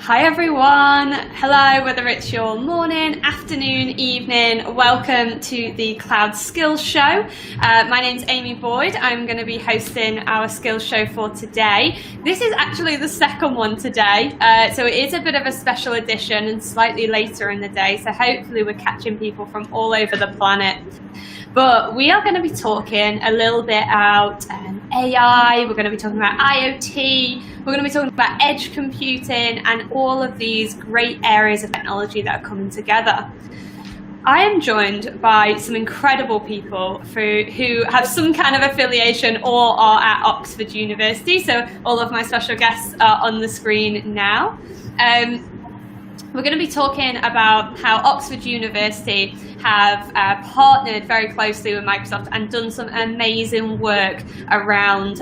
Hi everyone, hello, whether it's your morning, afternoon, evening, welcome to the Cloud Skills Show. My name's Amy Boyd. I'm going to be hosting our skills show for today. This is actually the second one today, so it is a bit of a special edition and slightly later in the day, so hopefully we're catching people from all over the planet. But we are going to be talking a little bit about AI, we're going to be talking about IoT, we're going to be talking about edge computing and all of these great areas of technology that are coming together. I am joined by some incredible people who have some kind of affiliation or are at Oxford University. So all of my special guests are on the screen now. We're going to be talking about how Oxford University have partnered very closely with Microsoft and done some amazing work around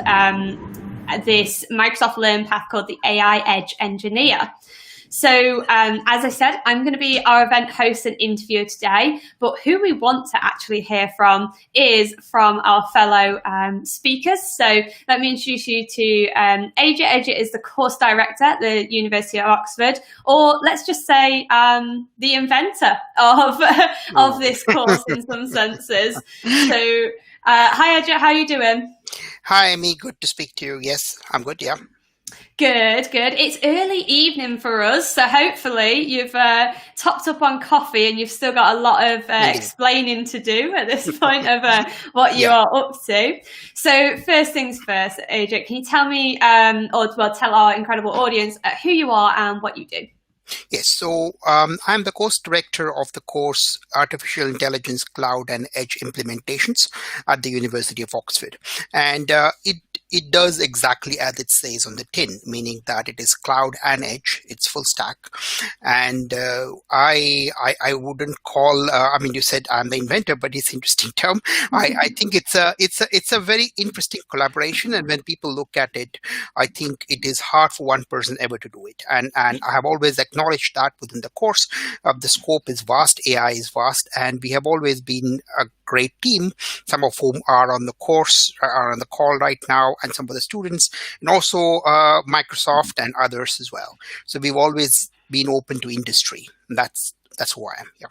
this Microsoft Learn path called the AI Edge Engineer. So as I said, I'm going to be our event host and interviewer today, but who we want to actually hear from is from our fellow speakers. So let me introduce you to AJ. AJ is the course director at the University of Oxford, or let's just say the inventor of this course in some senses. So hi AJ, how are you doing? Hi Amy, good to speak to you. Yes, I'm good, yeah. Good. It's early evening for us, so hopefully you've topped up on coffee and you've still got a lot of explaining to do at this point of what you are up to. So first things first, AJ, can you tell me, tell our incredible audience who you are and what you do? Yes, so I'm the course director of the course Artificial Intelligence, Cloud and Edge Implementations at the University of Oxford. And it does exactly as it says on the tin, meaning that it is cloud and edge, it's full stack. And I wouldn't call, you said I'm the inventor, but it's an interesting term. I think it's a very interesting collaboration. And when people look at it, I think it is hard for one person ever to do it. And I have always acknowledged that within the course. The scope is vast, AI is vast, and we have always been a great team, some of whom are on the course, are on the call right now, and some of the students, and also Microsoft and others as well. So we've always been open to industry. That's who I am. Yeah.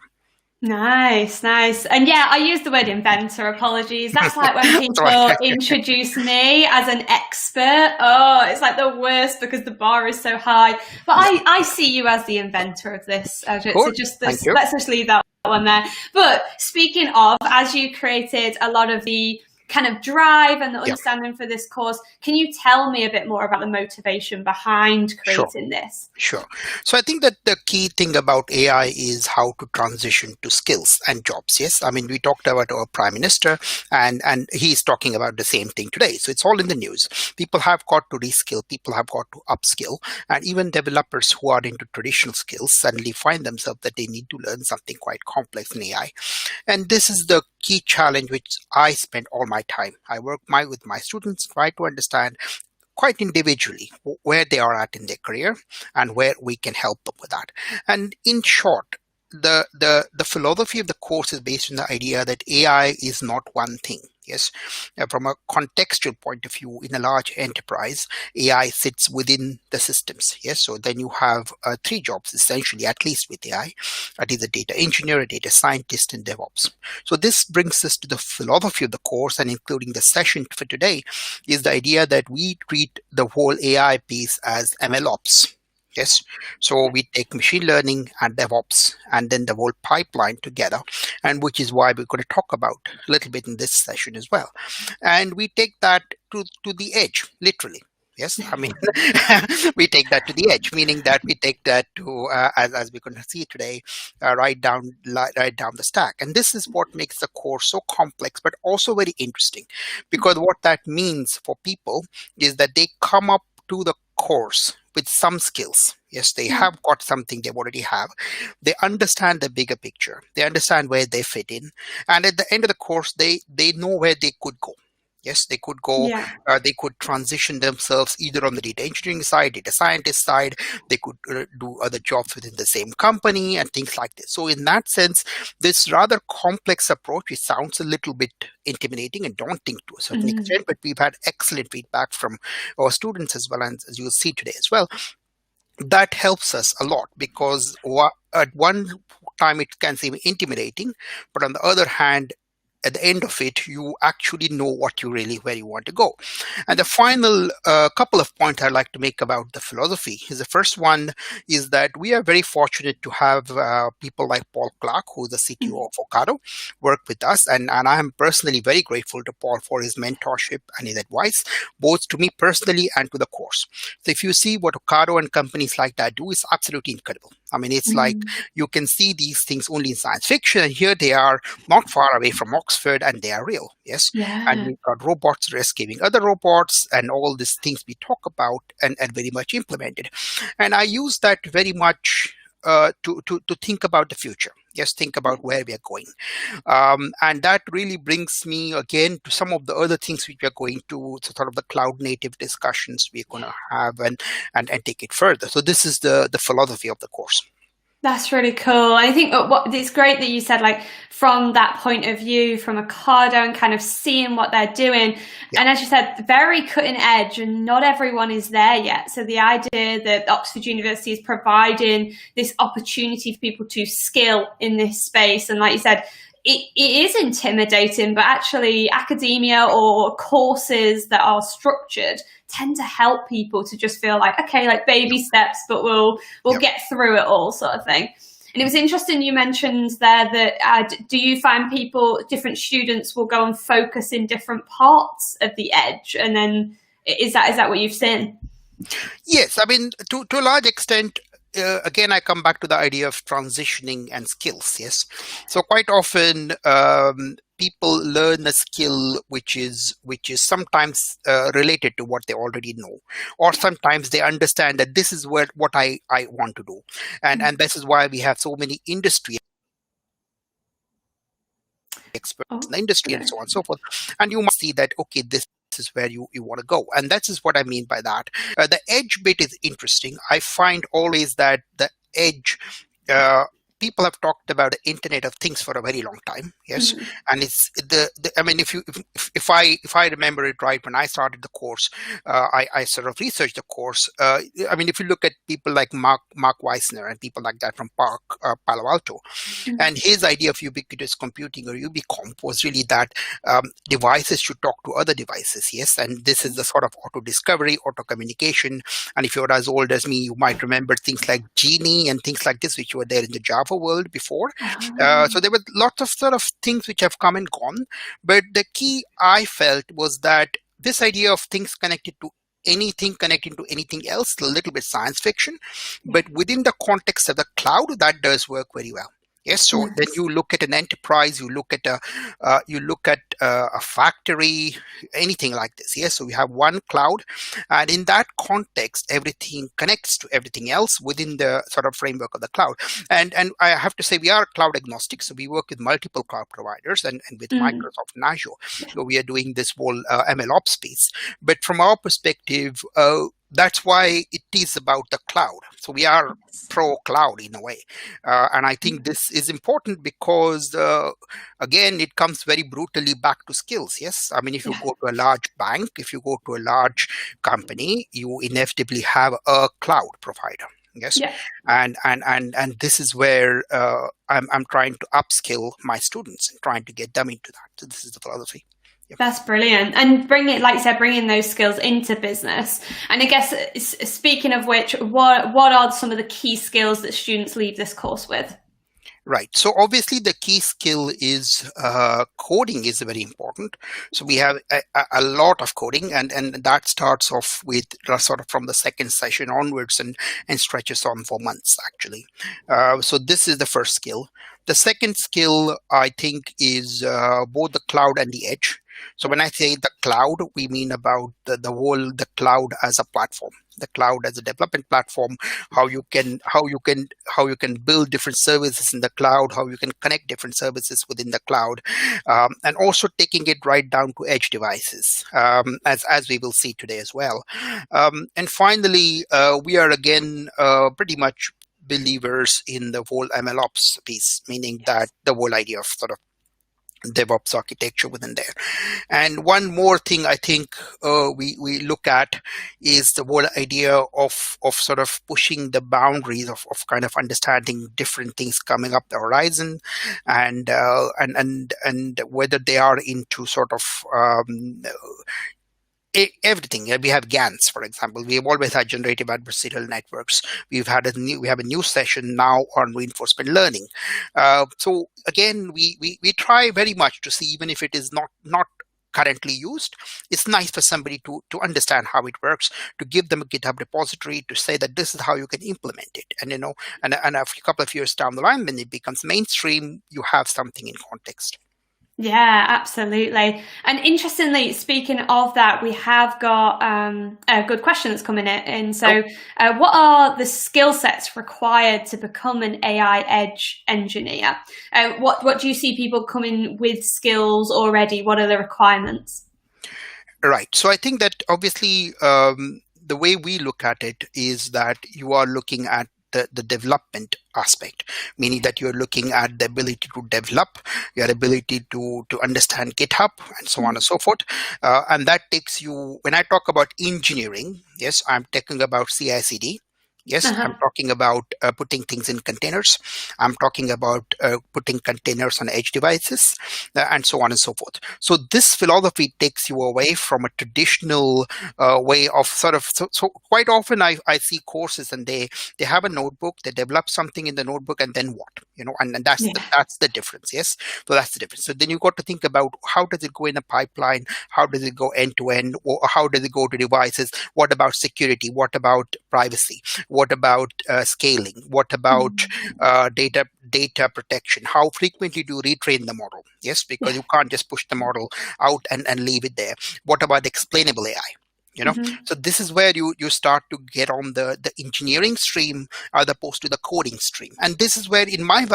Nice. And yeah, I use the word inventor, apologies. That's like when people introduce me as an expert. Oh, it's like the worst because the bar is so high. But I see you as the inventor of this. Cool. So let's just leave that one there. But speaking of, as you created a lot of the kind of drive and the understanding for this course, can you tell me a bit more about the motivation behind creating this? Sure. So I think that the key thing about AI is how to transition to skills and jobs. Yes, I mean, we talked about our Prime Minister and he's talking about the same thing today. So it's all in the news. People have got to reskill, people have got to upskill, and even developers who are into traditional skills suddenly find themselves that they need to learn something quite complex in AI. And this is the key challenge which I spend all my time. I work with my students, try to understand quite individually where they are at in their career and where we can help them with that. And in short, the philosophy of the course is based on the idea that AI is not one thing. Yes, from a contextual point of view, in a large enterprise, AI sits within the systems. Yes, so then you have 3 jobs essentially, at least with AI. That is a data engineer, a data scientist, and DevOps. So this brings us to the philosophy of the course, and including the session for today, is the idea that we treat the whole AI piece as MLOps. Yes, so we take machine learning and DevOps and then the whole pipeline together, and which is why we're going to talk about a little bit in this session as well. And we take that to the edge, literally. Yes, I mean, we take that to the edge, meaning that we take that to, as we're going to see today, right down the stack. And this is what makes the course so complex, but also very interesting, because what that means for people is that they come up to the course with some skills. Yes, they have got something they already have. They understand the bigger picture. They understand where they fit in. And at the end of the course, they know where they could go. Yes, they could go, they could transition themselves either on the data engineering side, data scientist side, they could do other jobs within the same company and things like this. So in that sense, this rather complex approach, it sounds a little bit intimidating and daunting to a certain extent, but we've had excellent feedback from our students as well, and as you'll see today as well. that helps us a lot, because at one time it can seem intimidating, but on the other hand, at the end of it, you actually know what you really where you want to go. And the final couple of points I'd like to make about the philosophy is, the first one is that we are very fortunate to have people like Paul Clark, who's the CTO of Ocado, work with us. And I am personally very grateful to Paul for his mentorship and his advice, both to me personally and to the course. So if you see what Ocado and companies like that do, it's absolutely incredible. I mean, it's like you can see these things only in science fiction, and here they are not far away from Oxford, and they are real. Yes. And we've got robots rescuing other robots, and all these things we talk about and very much implemented. And I use that very much to think about the future. Yes, think about where we are going. And that really brings me again to some of the other things which we are going to, so sort of the cloud native discussions we're going to have and take it further. So this is the philosophy of the course. That's really cool. I think it's great that you said, like, from that point of view, from Ocado and kind of seeing what they're doing. Yeah. And as you said, very cutting edge, and not everyone is there yet. So the idea that Oxford University is providing this opportunity for people to skill in this space, and like you said, it is intimidating, but actually academia or courses that are structured tend to help people to just feel like, okay, like baby steps, but we'll get through it all, sort of thing. And it was interesting you mentioned there that do you find different students will go and focus in different parts of the edge, and then is that what you've seen? Yes, I mean, to a large extent. Again, I come back to the idea of transitioning and skills. Yes, so quite often people learn a skill which is sometimes related to what they already know, or sometimes they understand that this is what I want to do, and this is why we have so many industry experts in the industry and so on and so forth. And you must see that, okay, this is where you want to go. And that is what I mean by that. The edge bit is interesting. I find always that the edge, people have talked about the Internet of Things for a very long time. Yes. And it's I mean, if I remember it right, when I started the course, I sort of researched the course. I mean, if you look at people like Mark Weissner and people like that from Palo Alto, and his idea of ubiquitous computing, or UbiComp, was really that devices should talk to other devices. Yes. And this is the sort of auto discovery, auto communication. And if you're as old as me, you might remember things like Genie and things like this, which were there in the Java world before. So there were lots of sort of things which have come and gone. But the key I felt was that this idea of things connected to anything, connecting to anything else, a little bit science fiction, but within the context of the cloud, that does work very well. Yes, so then you look at an enterprise, you look at a factory, anything like this. Yes, so we have one cloud, and in that context, everything connects to everything else within the sort of framework of the cloud. And I have to say, we are cloud agnostic, so we work with multiple cloud providers and with Microsoft and Azure. So we are doing this whole MLOps piece. But from our perspective, that's why it is about the cloud. So we are pro-cloud in a way. And I think this is important because, again, it comes very brutally back to skills. Yes. I mean, if you go to a large bank, if you go to a large company, you inevitably have a cloud provider. Yes. Yeah. And this is where I'm trying to upskill my students and trying to get them into that. So this is the philosophy. Yep. That's brilliant. And like you said, bringing those skills into business. And I guess, speaking of which, what are some of the key skills that students leave this course with? Right. So obviously the key skill is coding is very important. So we have a lot of coding, and that starts off with sort of from the second session onwards and stretches on for months, actually. So this is the first skill. The second skill, I think, is both the cloud and the edge. So when I say the cloud, we mean about the cloud as a platform, the cloud as a development platform, how you can build different services in the cloud, how you can connect different services within the cloud, and also taking it right down to edge devices, as we will see today as well. And finally, we are again pretty much believers in the whole MLOps piece, meaning that the whole idea of sort of DevOps architecture within there. And one more thing I think we look at is the whole idea of sort of pushing the boundaries of kind of understanding different things coming up the horizon, and whether they are into sort of everything. We have GANs, for example. We have always had generative adversarial networks. We have a new session now on reinforcement learning. So again, we try very much to see, even if it is not currently used, it's nice for somebody to understand how it works, to give them a GitHub repository, to say that this is how you can implement it. And and a couple of years down the line, when it becomes mainstream, you have something in context. Yeah, absolutely. And interestingly, speaking of that, we have got a good question that's coming in. So what are the skill sets required to become an AI edge engineer? What do you see people coming with skills already? What are the requirements? Right. So I think that obviously the way we look at it is that you are looking at the development aspect, meaning that you're looking at the ability to develop, your ability to understand GitHub, and so on and so forth. And that takes you, when I talk about engineering, yes, I'm talking about CI/CD. Yes, I'm talking about putting things in containers. I'm talking about putting containers on edge devices, and so on and so forth. So this philosophy takes you away from a traditional way of sort of, so quite often I see courses and they have a notebook, they develop something in the notebook, and then what? And that's that's the difference. Yes, so that's the difference. So then you got to think about, how does it go in a pipeline? How does it go end to end? Or how does it go to devices? What about security? What about privacy? What about scaling? What about data protection? How frequently do you retrain the model? Yes, because you can't just push the model out and leave it there. What about explainable AI? So this is where you start to get on the engineering stream as opposed to the coding stream. And this is where, in my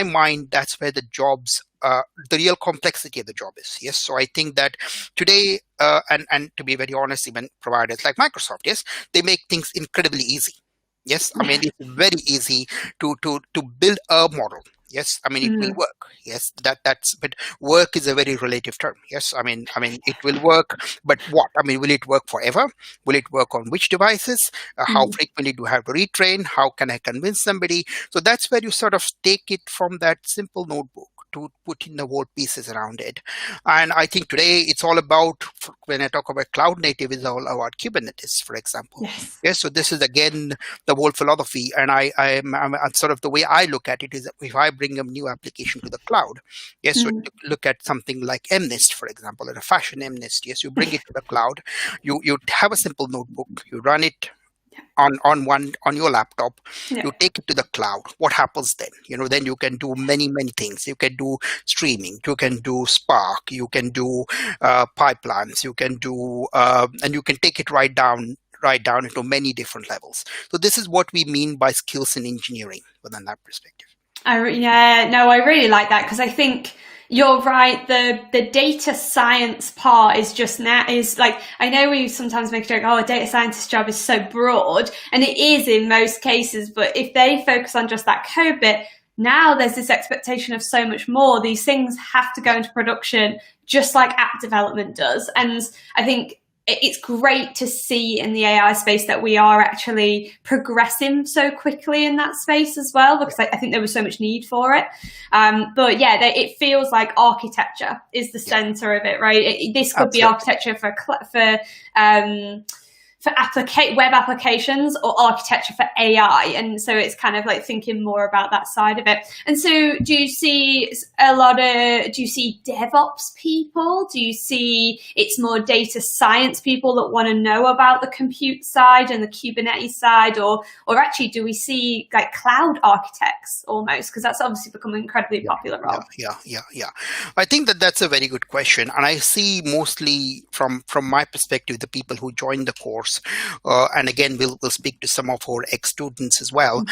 mind, that's where the jobs, the real complexity of the job is. Yes. So I think that today, and to be very honest, even providers like Microsoft, yes, they make things incredibly easy. Yes. I mean, it's very easy to build a model. Yes, I mean, it will work. Yes, but work is a very relative term. Yes, I mean, it will work, but what? I mean, will it work forever? Will it work on which devices? How frequently do I have to retrain? How can I convince somebody? So that's where you sort of take it from that simple notebook to put in the whole pieces around it. And I think today it's all about, when I talk about cloud native, it's all about Kubernetes, for example. Yes. So this is again the whole philosophy. And I'm sort of, the way I look at it is that if I bring a new application to the cloud, yes, so look at something like MNIST, for example, or a fashion MNIST. Yes, you bring it to the cloud, you have a simple notebook, you run it on your laptop, you take it to the cloud. What happens then? Then you can do many things. You can do streaming, you can do Spark, you can do pipelines, you can do and you can take it right down into many different levels. So this is what we mean by skills in engineering within that perspective. I really like that, because I think you're right. The data science part is just like, I know we sometimes make a joke, a data scientist job is so broad, and it is in most cases, but if they focus on just that code bit, now there's this expectation of so much more. These things have to go into production just like app development does. And I think it's great to see in the AI space that we are actually progressing so quickly in that space as well, because I think there was so much need for it. But yeah, it feels like architecture is the center of it, right? This could be architecture for web applications, or architecture for AI. And so it's kind of like thinking more about that side of it. And so do you see DevOps people? Do you see it's more data science people that want to know about the compute side and the Kubernetes side? Or actually, do we see like cloud architects almost? Because that's obviously become an incredibly popular role. Yeah. I think that's a very good question. And I see mostly from my perspective, the people who join the course, and again, we'll speak to some of our ex-students as well.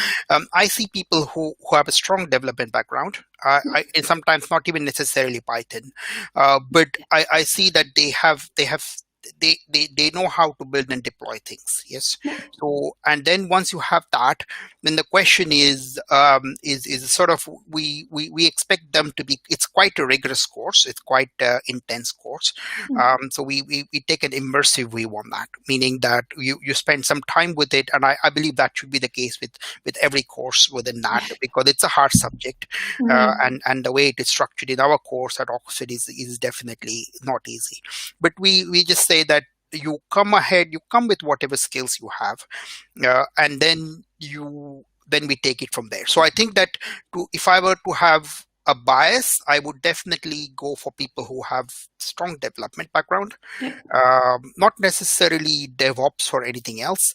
I see people who have a strong development background, and sometimes not even necessarily Python, but I see that they have they know how to build and deploy things. Yes. Yeah. So, and then once you have that, then the question is sort of we expect them to be. It's quite a rigorous course. It's quite intense course. So we take an immersive view on that, meaning that you spend some time with it, and I believe that should be the case with every course within that, because it's a hard subject, and the way it is structured in our course at Oxford is definitely not easy. But we just say that you come with whatever skills you have, and then we take it from there. So I think that if I were to have a bias, I would definitely go for people who have strong development background, not necessarily DevOps or anything else.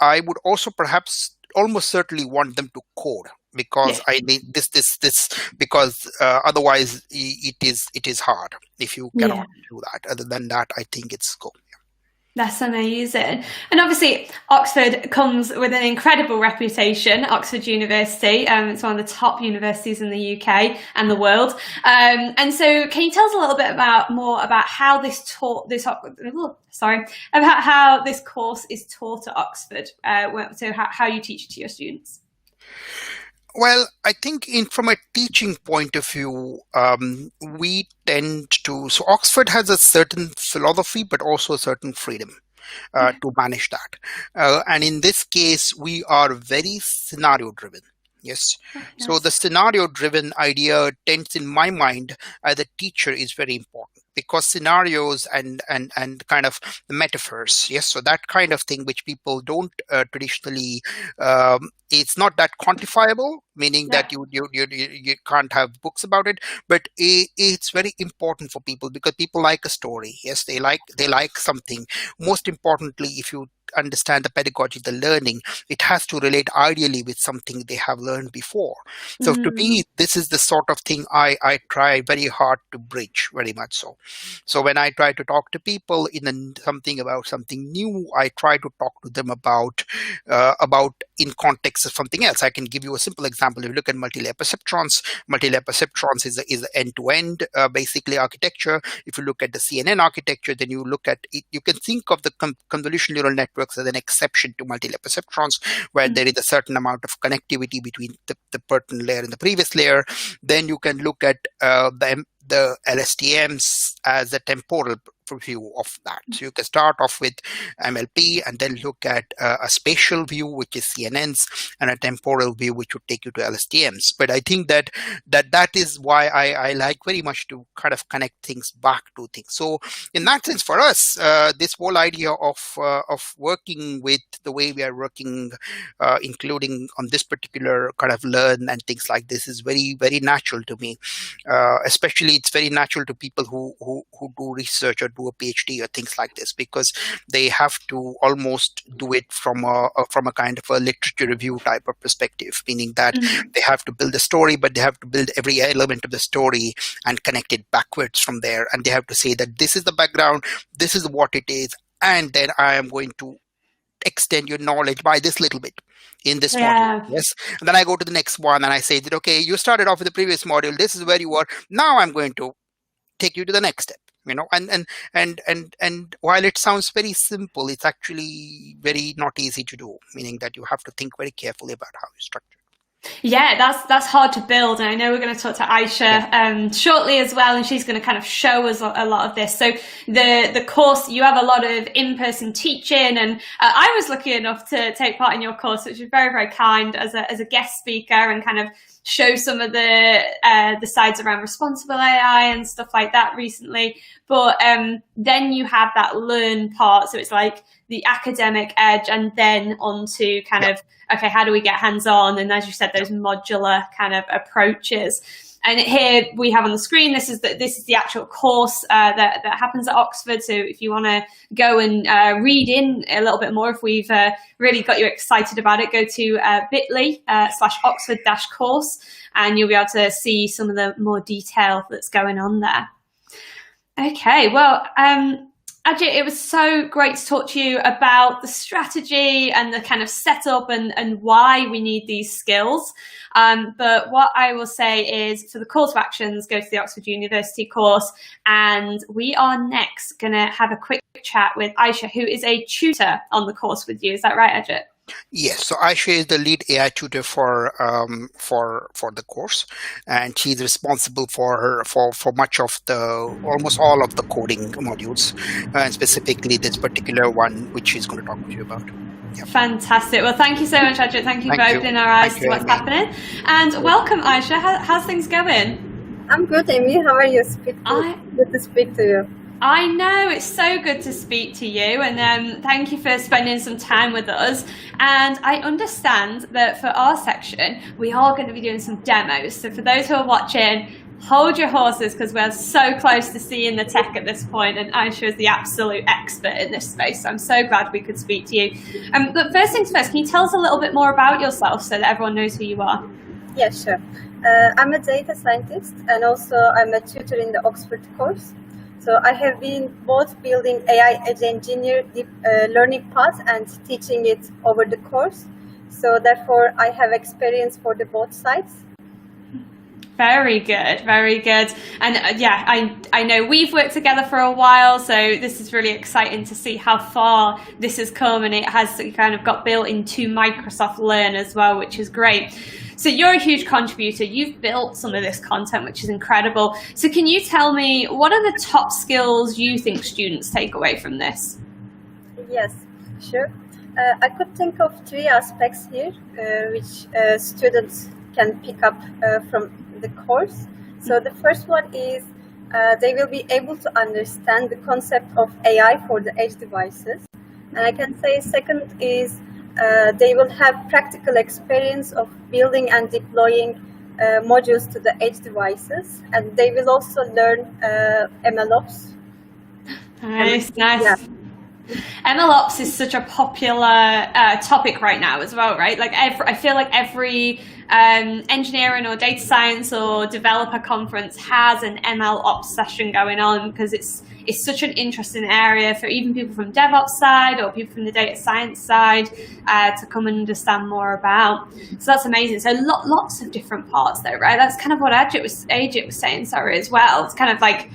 I would also perhaps almost certainly want them to code, because I need this because otherwise it is hard if you cannot do that. Other than that, I think it's cool. That's amazing. And obviously, Oxford comes with an incredible reputation, Oxford University. It's one of the top universities in the UK and the world. And so can you tell us a little bit more about how about how this course is taught at Oxford? So how you teach it to your students? Well, I think from a teaching point of view, we tend to, so Oxford has a certain philosophy, but also a certain freedom to manage that. And in this case, we are very scenario driven. Yes. So the scenario driven idea tends, in my mind, as a teacher, is very important, because scenarios and kind of the metaphors, yes, so that kind of thing which people don't traditionally, it's not that quantifiable, meaning that you can't have books about it, but it's very important for people, because people like a story. Yes, they like something. Most importantly, if you understand the pedagogy, the learning, it has to relate ideally with something they have learned before. So to me, this is the sort of thing I try very hard to bridge, very much so. So when I try to talk to people about something new, I try to talk to them about in context of something else. I can give you a simple example. If you look at multi-layer perceptrons is an end-to-end basically architecture. If you look at the CNN architecture, then you look at it, you can think of the convolutional neural networks as an exception to multi-layer perceptrons, where there is a certain amount of connectivity between the pertinent layer and the previous layer. Then you can look at the LSTMs as a temporal view of that. So you can start off with MLP and then look at a spatial view, which is CNNs, and a temporal view, which would take you to LSTMs. But I think that is why I like very much to kind of connect things back to things. So in that sense, for us, this whole idea of working with the way we are working, including on this particular kind of learn and things like this, is very, very natural to me. Especially it's very natural to people who do research or do a PhD or things like this, because they have to almost do it from a kind of a literature review type of perspective, meaning that they have to build a story, but they have to build every element of the story and connect it backwards from there. And they have to say that this is the background, this is what it is, and then I am going to extend your knowledge by this little bit in this module. Yes. And then I go to the next one and I say that, okay, you started off with the previous module, this is where you were, now I'm going to take you to the next step. And while it sounds very simple, it's actually very not easy to do, meaning that you have to think very carefully about how you structure. Yeah, that's hard to build, and I know we're going to talk to Aisha shortly as well, and she's going to kind of show us a lot of this. So the course, you have a lot of in-person teaching, and I was lucky enough to take part in your course, which was very, very kind as a guest speaker, and kind of show some of the sides around responsible AI and stuff like that recently. But then you have that learn part, so it's like the academic edge, and then onto kind of, okay, how do we get hands-on? And as you said, those modular kind of approaches. And here we have on the screen, this is the actual course that happens at Oxford. So if you want to go and read in a little bit more, if we've really got you excited about it, go to bit.ly/Oxford-course, and you'll be able to see some of the more detail that's going on there. Okay, well, Ajit, it was so great to talk to you about the strategy and the kind of setup and why we need these skills. But what I will say is, for the call to actions, go to the Oxford University course. And we are next going to have a quick chat with Aisha, who is a tutor on the course with you. Is that right, Ajit? Yes, so Aisha is the lead AI tutor for the course, and she's responsible for much of almost all of the coding modules, and specifically this particular one, which she's going to talk to you about. Yep. Fantastic. Well, thank you so much, Ajit. Thank you for opening our eyes to what's happening. And welcome, Aisha. How's things going? I'm good, Amy. How are you? Good to speak to you. I know, it's so good to speak to you, and thank you for spending some time with us. And I understand that for our section, we are going to be doing some demos. So for those who are watching, hold your horses, because we're so close to seeing the tech at this point, and Aisha is the absolute expert in this space. So I'm so glad we could speak to you. But first things first, can you tell us a little bit more about yourself so that everyone knows who you are? Yeah, sure. I'm a data scientist, and also I'm a tutor in the Oxford course. So I have been both building AI edge engineer deep learning paths and teaching it over the course. So therefore, I have experience for the both sides. Very good, very good. And yeah, I know we've worked together for a while, so this is really exciting to see how far this has come, and it has kind of got built into Microsoft Learn as well, which is great. So you're a huge contributor. You've built some of this content, which is incredible. So can you tell me, what are the top skills you think students take away from this? Yes, sure. I could think of 3 aspects here, which students can pick up from the course. So the first one is they will be able to understand the concept of AI for the edge devices. And I can say second is they will have practical experience of building and deploying modules to the edge devices, and they will also learn MLOps. Nice. Yeah. MLOps is such a popular topic right now as well, right? Like I feel like every engineering or data science or developer conference has an MLOps session going on, because it's such an interesting area for even people from DevOps side or people from the data science side to come and understand more about. So that's amazing. So lots of different parts though, right? That's kind of what Ajit was saying, sorry, as well. It's kind of like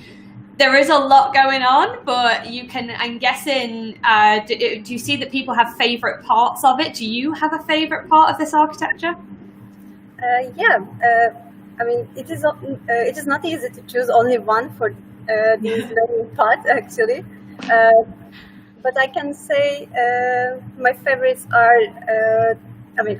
there is a lot going on, but you can, I'm guessing, do you see that people have favorite parts of it? Do you have a favorite part of this architecture? I mean, it is not easy to choose only one for these learning parts, actually. But I can say my favorites are,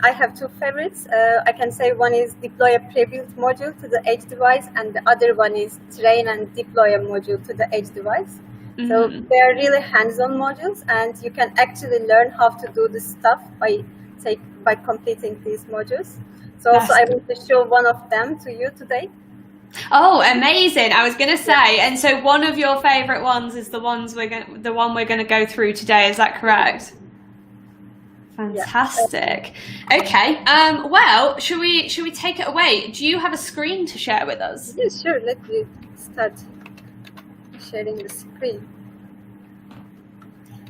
I have 2 favorites. I can say one is deploy a pre-built module to the edge device, and the other one is train and deploy a module to the edge device. Mm-hmm. So they are really hands-on modules, and you can actually learn how to do this stuff by completing these modules. So also I want to show one of them to you today. Oh, amazing! I was going to say, and so one of your favorite ones is the one we're going to go through today. Is that correct? Fantastic. Yeah. Okay. Well, should we take it away? Do you have a screen to share with us? Yes, sure. Let me start sharing the screen.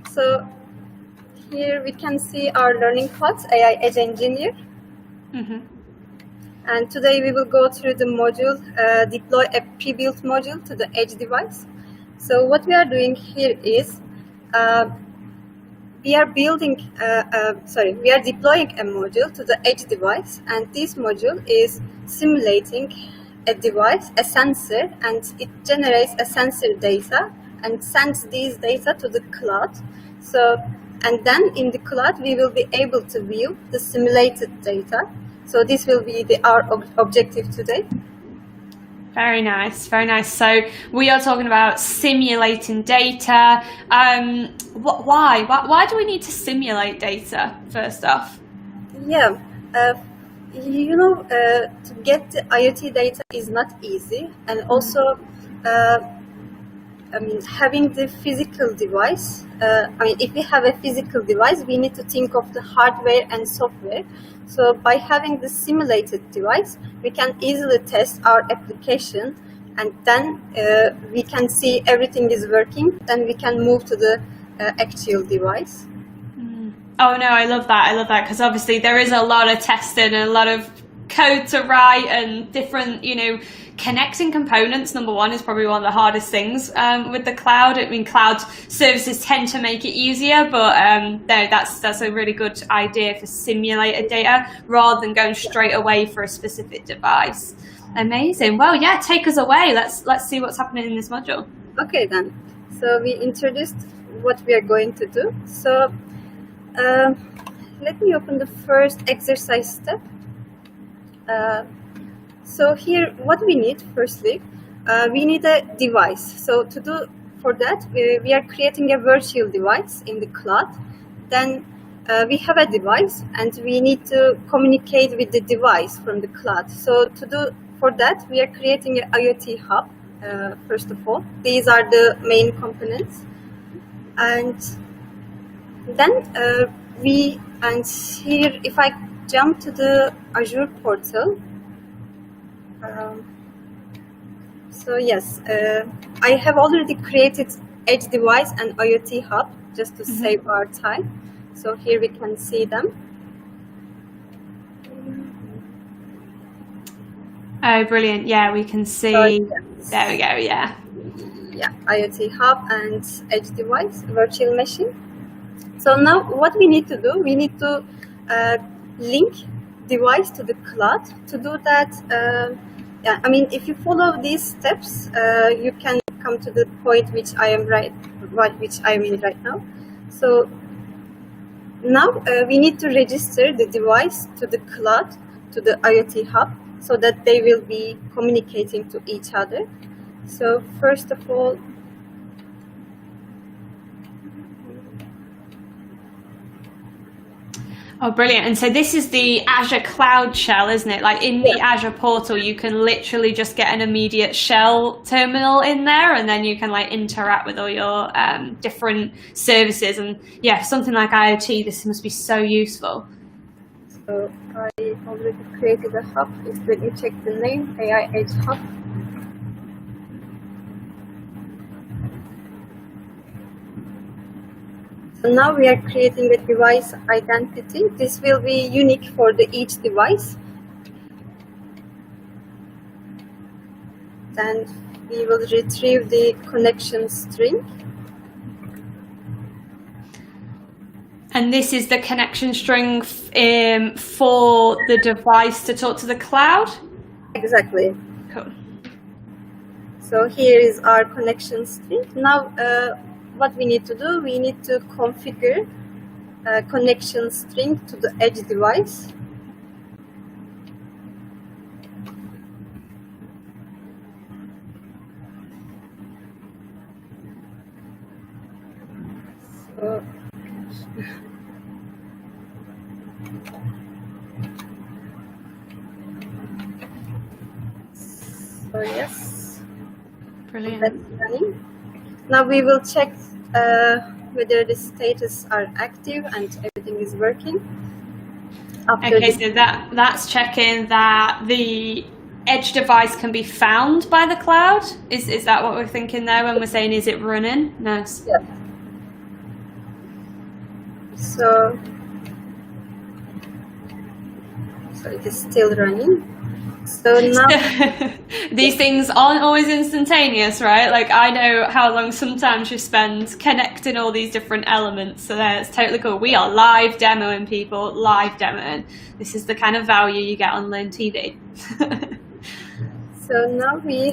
So here we can see our learning paths, AI Edge Engineer. Mm-hmm. And today we will go through the module, deploy a pre-built module to the edge device. So what we are doing here is we are deploying a module to the edge device, and this module is simulating a device, a sensor, and it generates a sensor data and sends these data to the cloud. So, and then in the cloud we will be able to view the simulated data. So this will be our objective today. Very nice, very nice. So we are talking about simulating data. Why do we need to simulate data, first off? Yeah, to get the IoT data is not easy. And also, having the physical device, if we have a physical device, we need to think of the hardware and software. So by having the simulated device, we can easily test our application and then we can see everything is working. Then we can move to the actual device. Oh no, I love that because obviously there is a lot of testing and a lot of code to write and different, connecting components. Number one is probably one of the hardest things with the cloud. I mean, cloud services tend to make it easier, but no, that's a really good idea for simulated data rather than going straight away for a specific device. Amazing. Well, yeah, take us away. Let's see what's happening in this module. Okay, then. So we introduced what we are going to do. So let me open the first exercise step. So here, what we need, firstly, we need a device. So to do for that, we are creating a virtual device in the cloud. Then we have a device, and we need to communicate with the device from the cloud. So to do for that, we are creating an IoT hub. First of all, these are the main components, and then here, if I jump to the Azure portal. So yes, I have already created Edge device and IoT hub just to save our time. So here we can see them. Oh, brilliant. Yeah, we can see. So, yes. There we go, yeah. Yeah, IoT hub and Edge device, virtual machine. So now what we need to do, we need to link device to the cloud. To do that, if you follow these steps, you can come to the point which I am in right now. So now we need to register the device to the cloud, to the IoT hub, so that they will be communicating to each other. So first of all, oh, brilliant. And so this is the Azure Cloud Shell, isn't it? Like in the Azure portal, you can literally just get an immediate shell terminal in there, and then you can interact with all your different services. And yeah, something like IoT, this must be so useful. So I already created a hub. Just let me check the name, AI Edge Hub. So now we are creating a device identity. This will be unique for each device. Then we will retrieve the connection string. And this is the connection string for the device to talk to the cloud? Exactly. Cool. So here is our connection string. Now, what we need to do, we need to configure a connection string to the edge device. So yes, brilliant. That's running. Now we will check whether the status are active and everything is working. Okay, so that's checking that the edge device can be found by the cloud. Is that what we're thinking there when we're saying is it running? Nice. Yeah. So it is still running. So now these things aren't always instantaneous, right? Like I know how long sometimes you spend connecting all these different elements. So that's totally cool. We are live demoing people, live demoing. This is the kind of value you get on Learn TV. So now we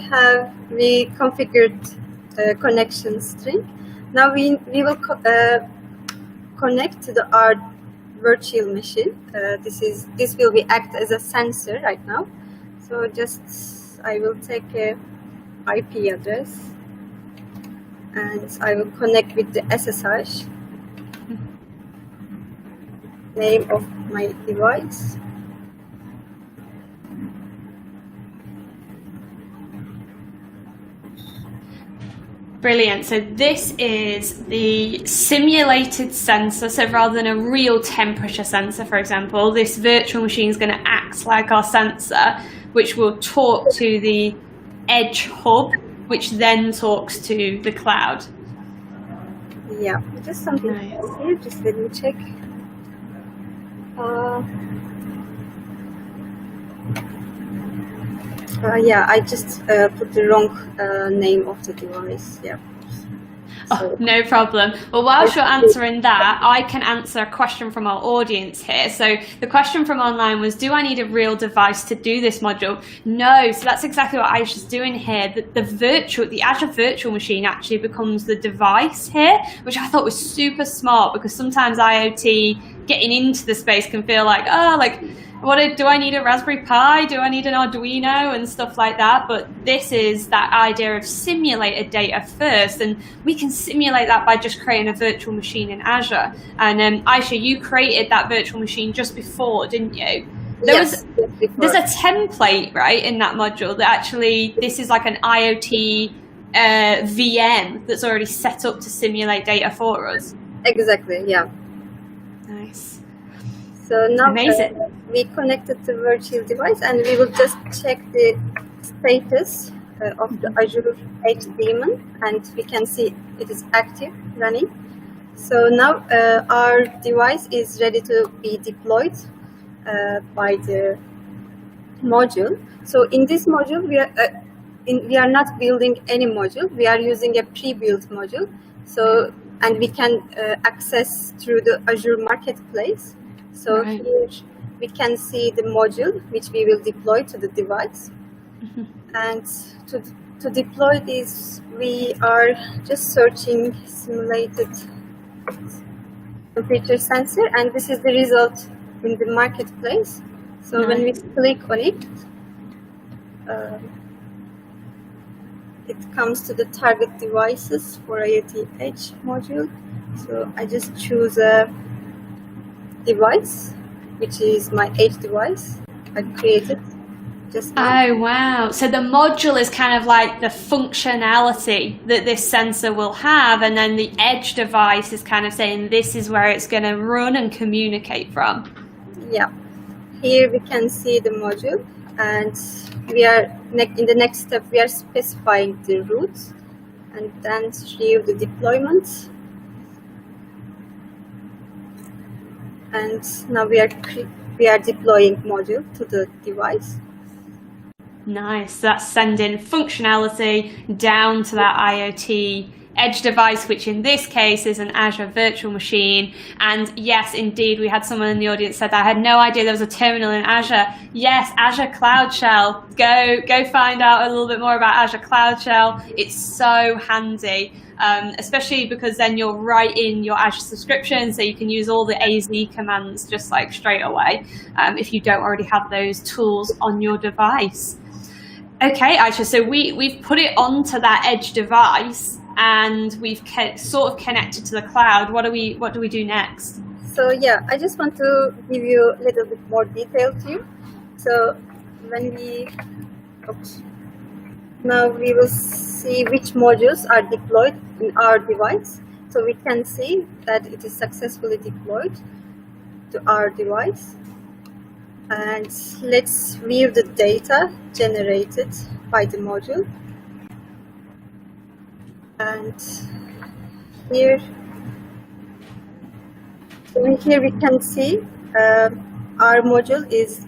configured a connection string. Now we will connect to our virtual machine. This will be act as a sensor right now. So I will take a IP address and I will connect with the SSH name of my device. Brilliant. So this is the simulated sensor. So rather than a real temperature sensor, for example, this virtual machine is going to act like our sensor, which will talk to the edge hub, which then talks to the cloud. Yeah, just something else here. Just let me check. Yeah, I just put the wrong name of the device. Yeah. Oh, no problem. Well, whilst you're answering that, I can answer a question from our audience here. So the question from online was, do I need a real device to do this module? No, so that's exactly what Aisha's doing here. The Azure Virtual Machine actually becomes the device here, which I thought was super smart, because sometimes IoT getting into the space can feel like, do I need a Raspberry Pi? Do I need an Arduino and stuff like that? But this is that idea of simulated data first, and we can simulate that by just creating a virtual machine in Azure. And Aisha, you created that virtual machine just before, didn't you? There's a template, right, in that module that actually, this is like an IoT VM that's already set up to simulate data for us. Exactly, yeah. Nice. So now we connected the virtual device, and we will just check the status of the Azure Edge daemon, and we can see it is active, running. So now our device is ready to be deployed by the module. So in this module, we are not building any module. We are using a pre-built module. So, and we can access through the Azure Marketplace. So right. Here we can see the module which we will deploy to the device. Mm-hmm. And to deploy this, we are just searching simulated temperature sensor, and this is the result in the marketplace. So when we click on it, it comes to the target devices for IoT Edge module. So I just choose a device, which is my Edge device I created just now. Oh, wow. So the module is kind of like the functionality that this sensor will have, and then the Edge device is kind of saying this is where it's going to run and communicate from. Yeah. Here we can see the module, and we are in the next step, we are specifying the routes, and then through the deployment. And now we are deploying module to the device. Nice. That's sending functionality down to that IoT Edge device, which in this case is an Azure virtual machine. And yes, indeed, we had someone in the audience said, I had no idea there was a terminal in Azure. Yes, Azure Cloud Shell. Go find out a little bit more about Azure Cloud Shell. It's so handy. Especially because then you're right in your Azure subscription, so you can use all the AZ commands just like straight away if you don't already have those tools on your device. Okay, Aisha, so we've put it onto that Edge device and we've sort of connected to the cloud. What do we do next? So yeah, I just want to give you a little bit more detail to you. So when now we will see which modules are deployed in our device. So we can see that it is successfully deployed to our device. And let's view the data generated by the module. And here we can see our module is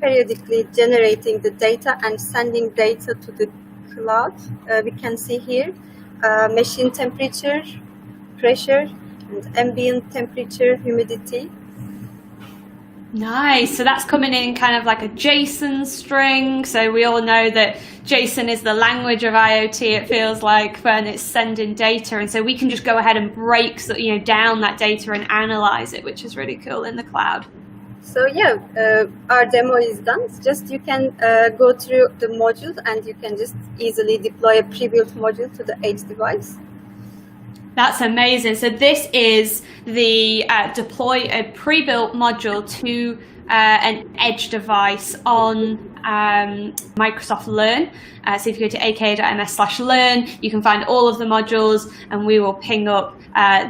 periodically generating the data and sending data to the cloud. We can see here machine temperature, pressure, and ambient temperature, humidity. Nice. So that's coming in kind of like a JSON string. So we all know that JSON is the language of IoT, it feels like, when it's sending data. And so we can just go ahead and break down that data and analyze it, which is really cool in the cloud. So yeah, our demo is done. Just you can go through the modules and you can just easily deploy a pre-built module to the Edge device. That's amazing. So this is the deploy a pre-built module to an edge device on Microsoft Learn. So if you go to aka.ms/learn, you can find all of the modules, and we will ping up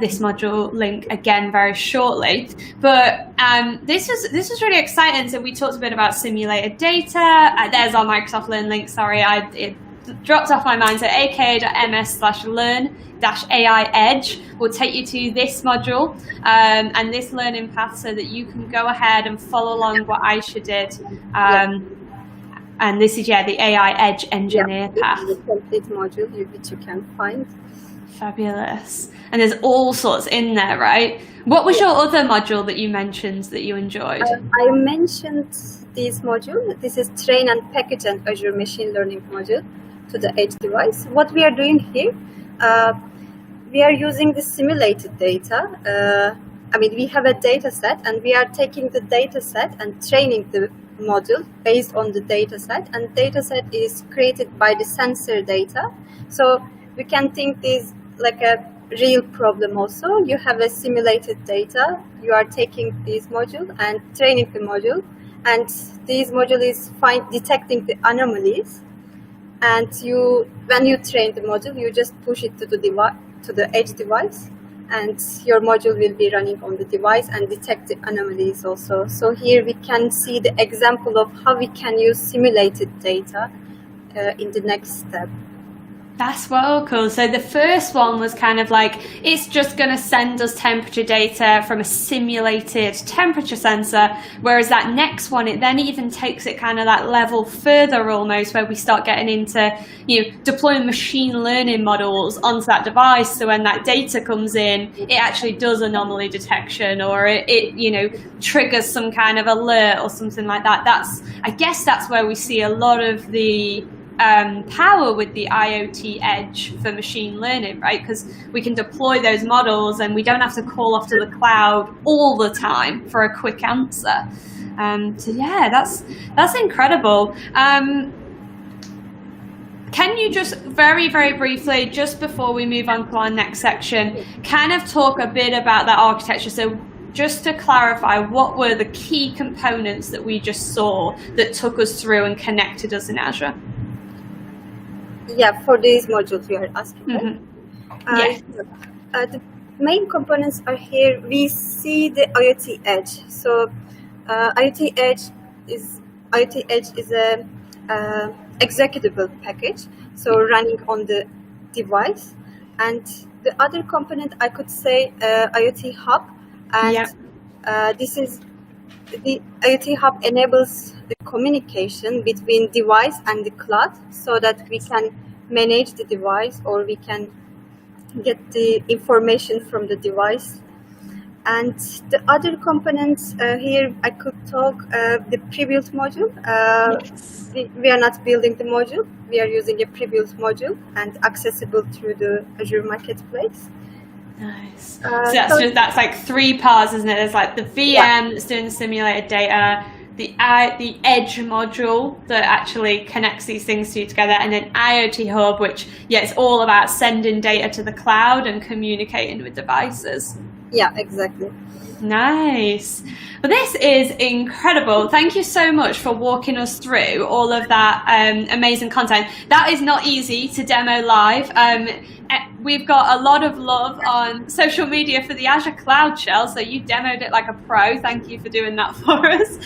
this module link again very shortly. But this was really exciting. So we talked a bit about simulated data. There's our Microsoft Learn link. Sorry, it dropped off my mind. So aka.ms/learn-AI Edge will take you to this module and this learning path, so that you can go ahead and follow along what Aisha did. And this is, the AI Edge Engineer path. The complete module which you can find. Fabulous. And there's all sorts in there, right? What was your other module that you mentioned that you enjoyed? I mentioned this module. This is Train and Package and Azure Machine Learning module to the edge device. What we are doing here, we are using the simulated data. We have a data set, and we are taking the data set and training the module based on the data set, and data set is created by the sensor data. So we can think this like a real problem also. You have a simulated data, you are taking this module and training the module, and this module is detecting the anomalies, and when you train the module, you just push it to the edge device, and your module will be running on the device and detect the anomalies also. So here we can see the example of how we can use simulated data in the next step. That's well cool. So the first one was kind of like, it's just going to send us temperature data from a simulated temperature sensor, whereas that next one, it then even takes it kind of that level further almost, where we start getting into, deploying machine learning models onto that device. So when that data comes in, it actually does anomaly detection, or it triggers some kind of alert or something like that. I guess that's where we see a lot of the power with the IoT edge for machine learning, right? Because we can deploy those models and we don't have to call off to the cloud all the time for a quick answer. That's incredible. Can you just very, very briefly, just before we move on to our next section, kind of talk a bit about that architecture? So just to clarify, what were the key components that we just saw that took us through and connected us in Azure? Yeah, for these modules we are asking. Mm-hmm. The main components are here. We see the IoT Edge. So IoT Edge is a executable package, so running on the device. And the other component, I could say, IoT Hub. And this is the IoT Hub enables the communication between device and the cloud, so that we can manage the device, or we can get the information from the device. And the other components here, I could talk the pre-built module. We are not building the module. We are using a pre-built module and accessible through the Azure Marketplace. Nice. So that's like three parts, isn't it? There's like the VM that's doing the simulated data, the Edge module that actually connects these things together, and then IoT Hub, which it's all about sending data to the cloud and communicating with devices. Yeah, exactly. Nice. Well, this is incredible. Thank you so much for walking us through all of that amazing content. That is not easy to demo live. We've got a lot of love on social media for the Azure Cloud Shell, so you demoed it like a pro. Thank you for doing that for us.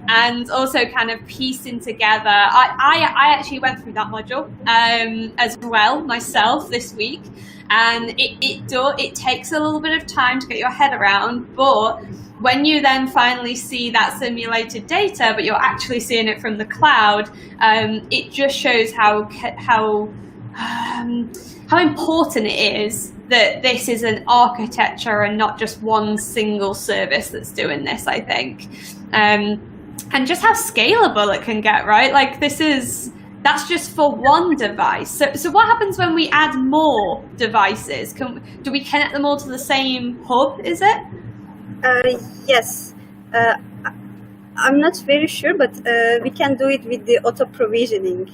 And also kind of piecing together. I actually went through that module as well myself this week. And it takes a little bit of time to get your head around, but when you then finally see that simulated data, but you're actually seeing it from the cloud, it just shows how important it is that this is an architecture and not just one single service that's doing this, I think. And just how scalable it can get, right? Like that's just for one device. So what happens when we add more devices? Do we connect them all to the same hub, is it? Yes. I'm not very sure, but we can do it with the auto provisioning.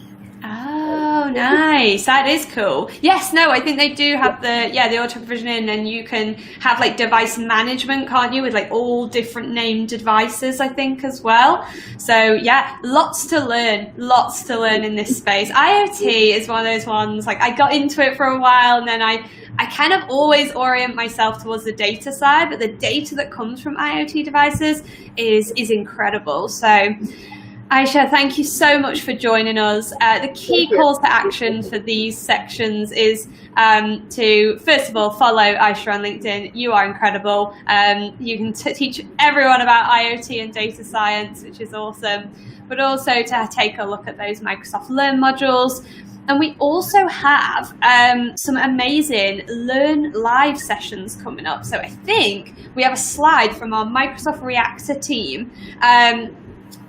Oh, nice. That is cool. Yes, no, I think they do have the auto provisioning, and you can have like device management, can't you, with like all different named devices, I think, as well. So yeah, lots to learn in this space. IoT is one of those ones, like I got into it for a while, and then I kind of always orient myself towards the data side, but the data that comes from IoT devices is incredible. So Aisha, thank you so much for joining us. The key calls to action for these sections is to, first of all, follow Aisha on LinkedIn. You are incredible. You can teach everyone about IoT and data science, which is awesome, but also to take a look at those Microsoft Learn modules. And we also have some amazing Learn Live sessions coming up. So I think we have a slide from our Microsoft Reactor team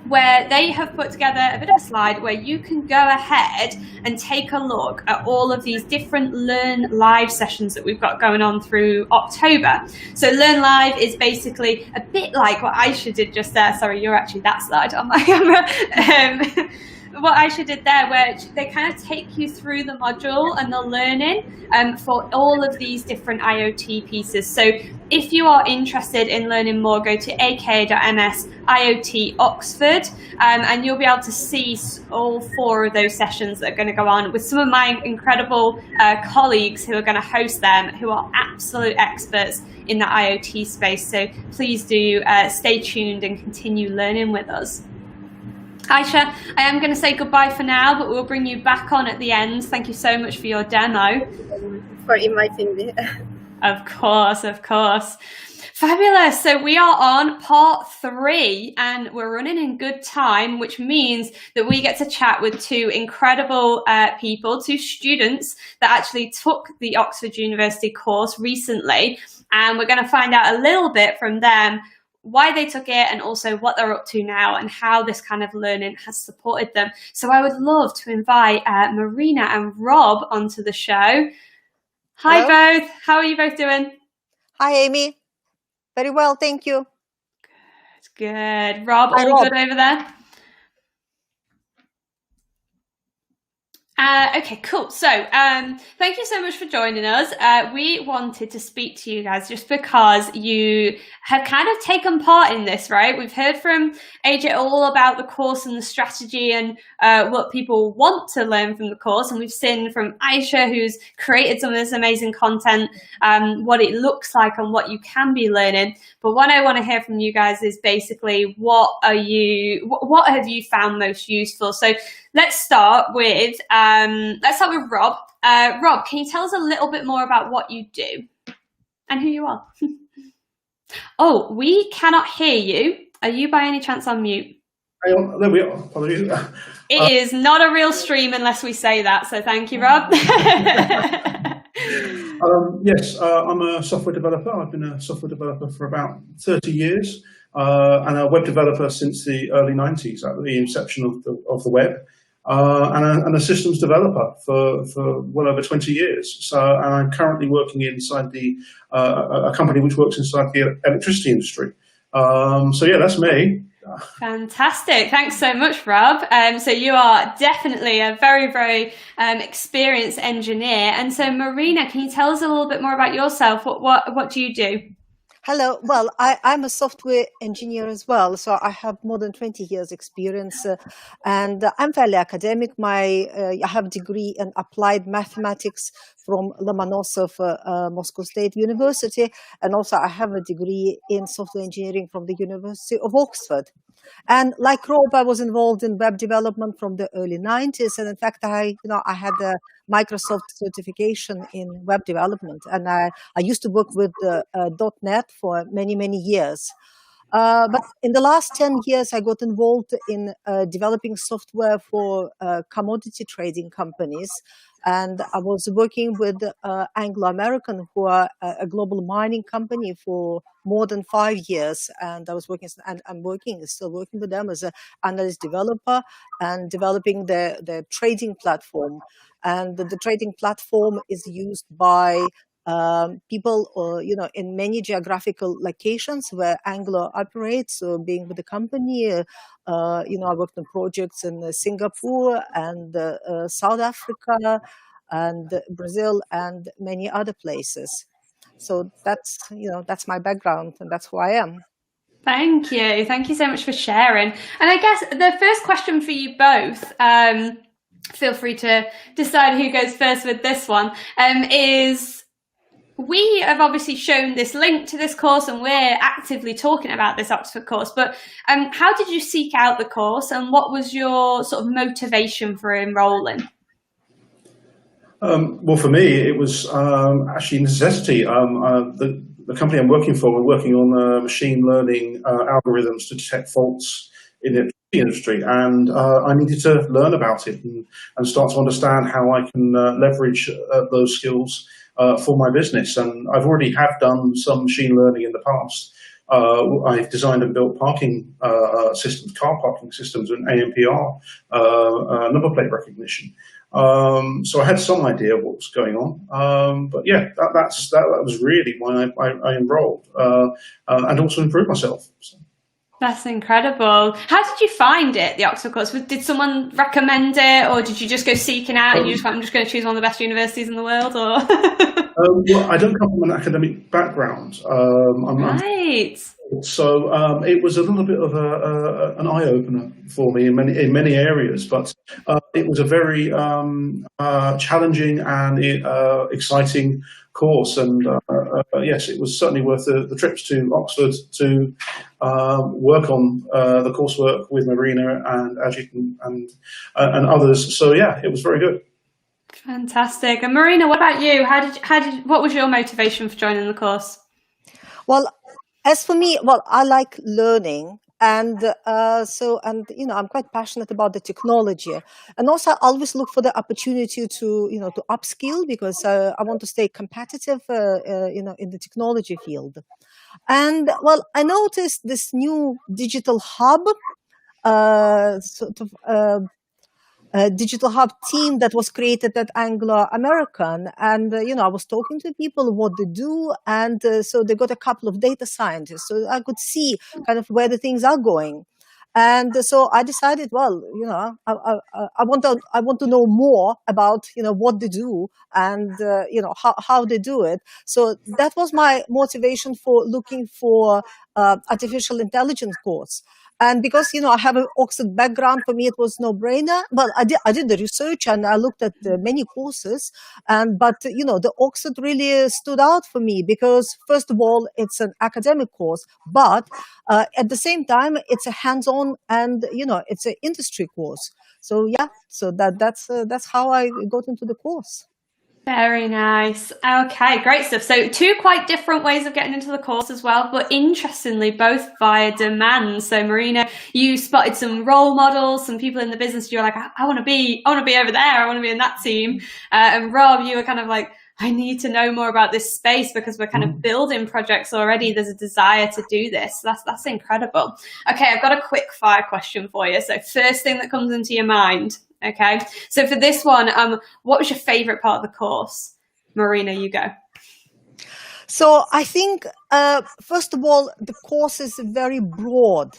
where they have put together a bit of a slide where you can go ahead and take a look at all of these different Learn Live sessions that we've got going on through October. So Learn Live is basically a bit like what Aisha did just there. Sorry, you're actually that slide on my camera. What Aisha did there, where they kind of take you through the module and the learning for all of these different IoT pieces. So if you are interested in learning more, go to aka.ms IoT Oxford, and you'll be able to see all 4 of those sessions that are going to go on with some of my incredible colleagues who are going to host them, who are absolute experts in the IoT space. So please do stay tuned and continue learning with us. Aisha, I am going to say goodbye for now, but we'll bring you back on at the end. Thank you so much for your demo. For inviting me. Of course, of course. Fabulous. So we are on part 3 and we're running in good time, which means that we get to chat with 2 incredible people, 2 students that actually took the Oxford University course recently. And we're going to find out a little bit from them why they took it and also what they're up to now and how this kind of learning has supported them. So I would love to invite Marina and Rob onto the show. Hi. Hello. Both. How are you both doing? Hi, Amy. Very well, thank you. Good. Rob, all Rob. Good over there? Okay, cool. So thank you so much for joining us. We wanted to speak to you guys just because you have kind of taken part in this, right? We've heard from AJ all about the course and the strategy and what people want to learn from the course. And we've seen from Aisha, who's created some of this amazing content, what it looks like and what you can be learning. But what I want to hear from you guys is basically what have you found most useful? So let's start with Rob. Rob, can you tell us a little bit more about what you do and who you are? Oh, we cannot hear you. Are you by any chance on mute? There we are. Apologies. It is not a real stream unless we say that. So thank you, Rob. Yes, I'm a software developer. I've been a software developer for about 30 years and a web developer since the early 90s, at the inception of the web. And a systems developer for well over 20 years. So, and I'm currently working inside a company which works inside the electricity industry. So yeah, that's me. Fantastic. Thanks so much, Rob. So you are definitely a very, very experienced engineer. And so Marina, can you tell us a little bit more about yourself? What do you do? Hello. Well, I'm a software engineer as well, so I have more than 20 years experience, and I'm fairly academic. I have a degree in applied mathematics from Lomonosov Moscow State University, and also I have a degree in software engineering from the University of Oxford. And like Rob, I was involved in web development from the early 90s, and in fact, I had a Microsoft certification in web development, and I used to work with .NET for many, many years. But in the last 10 years, I got involved in developing software for commodity trading companies. And I was working with Anglo American, who are a global mining company, for more than 5 years. And I was working, and I'm still working with them as an analyst developer and developing the trading platform. And the trading platform is used by people, in many geographical locations where Anglo operates. So being with the company, I worked on projects in Singapore and South Africa and Brazil and many other places. So that's my background, and that's who I am. Thank you. Thank you so much for sharing. And I guess the first question for you both, feel free to decide who goes first with this one, is we have obviously shown this link to this course and we're actively talking about this Oxford course, but how did you seek out the course and what was your sort of motivation for enrolling? Well, for me, it was actually necessity. The company I'm working for, we're working on machine learning algorithms to detect faults in the industry, and I needed to learn about it and start to understand how I can leverage those skills for my business. And I've already have done some machine learning in the past. I've designed and built parking systems, car parking systems, and ANPR, number plate recognition. So I had some idea of what was going on, but yeah, that was really why I enrolled, and also improved myself. So. That's incredible. How did you find it, the Oxford course? Did someone recommend it, or did you just go seeking out and you just went, I'm just going to choose one of the best universities in the world? Or well, I don't come from an academic background. Right. So it was a little bit of an eye-opener for me in many areas, but it was a very challenging and exciting course, and yes, it was certainly worth the trips to Oxford to work on the coursework with Marina and Ajit and others. So yeah, it was very good. Fantastic. And Marina, what about you? What was your motivation for joining the course? Well, as for me, I like learning, and I'm quite passionate about the technology, and also I always look for the opportunity to upskill, because I want to stay competitive, in the technology field. And I noticed this new digital hub, digital hub team that was created at Anglo American, and I was talking to people what they do, and so they got a couple of data scientists, so I could see kind of where the things are going. And so I decided, I want to know more about what they do and how they do it. So that was my motivation for looking for artificial intelligence course. And because I have an Oxford background, for me it was no brainer. But I did the research and I looked at many courses, but the Oxford really stood out for me because, first of all, it's an academic course, but at the same time it's a hands-on and it's an industry course. So yeah, so that's how I got into the course. Very nice. Okay, great stuff. So 2 quite different ways of getting into the course as well, but interestingly, both via demand. So Marina, you spotted some role models, some people in the business. You're like, I want to be over there. I want to be in that team. And Rob, you were kind of like, I need to know more about this space because we're kind of building projects already. There's a desire to do this. That's incredible. Okay, I've got a quick fire question for you. So first thing that comes into your mind. Okay, so for this one, what was your favorite part of the course? Marina, you go. So I think, first of all, the course is very broad.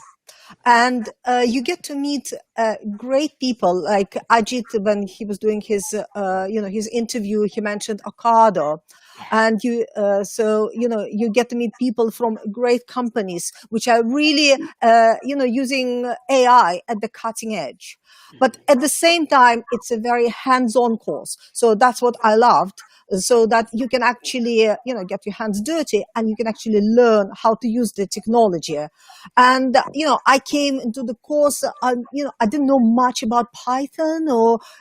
And you get to meet great people like Ajit. When he was doing his interview, he mentioned Ocado, and you get to meet people from great companies which are really using AI at the cutting edge. But at the same time, it's a very hands-on course. So that's what I loved. So that you can actually, get your hands dirty and you can actually learn how to use the technology. And, I came into the course, I didn't know much about Python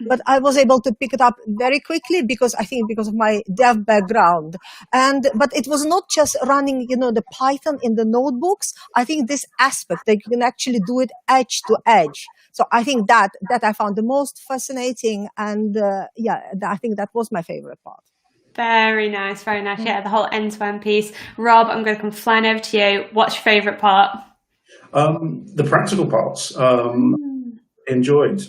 but I was able to pick it up very quickly because of my dev background. But it was not just running, the Python in the notebooks. I think this aspect that you can actually do it edge to edge. So I think that I found the most fascinating. And I think that was my favorite part. Very nice, very nice. Yeah, the whole end-to-end piece. Rob, I'm going to come flying over to you. What's your favourite part? The practical parts. enjoyed